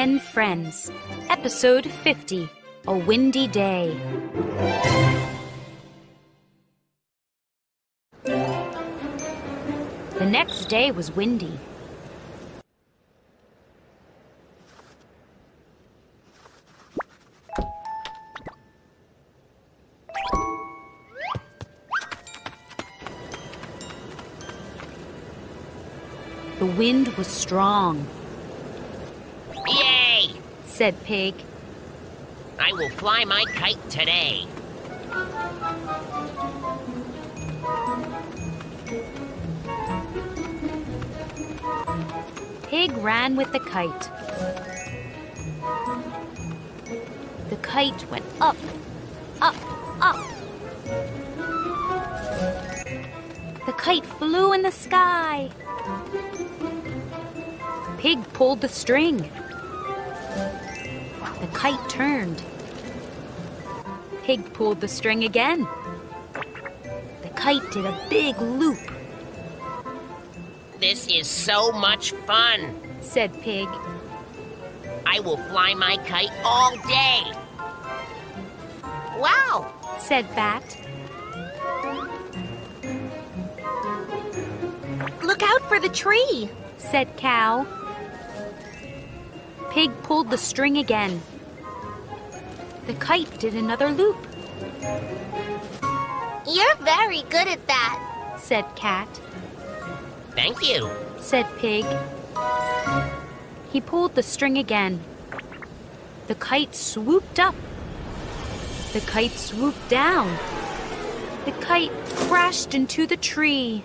10 Friends, Episode 50, A Windy Day. The next day was windy. The wind was strong. Yay! Said Pig. I will fly my kite today. Pig ran with the kite. The kite went up, up, up. The kite flew in the sky. Pig pulled the string. The kite turned. Pig pulled the string again. The kite did a big loop. This is so much fun, said Pig. I will fly my kite all day. Wow, said Bat. Look out for the tree, said Cow. Pig pulled the string again. The kite did another loop. You're very good at that, said Cat. Thank you, said Pig. He pulled the string again. The kite swooped up. The kite swooped down. The kite crashed into the tree.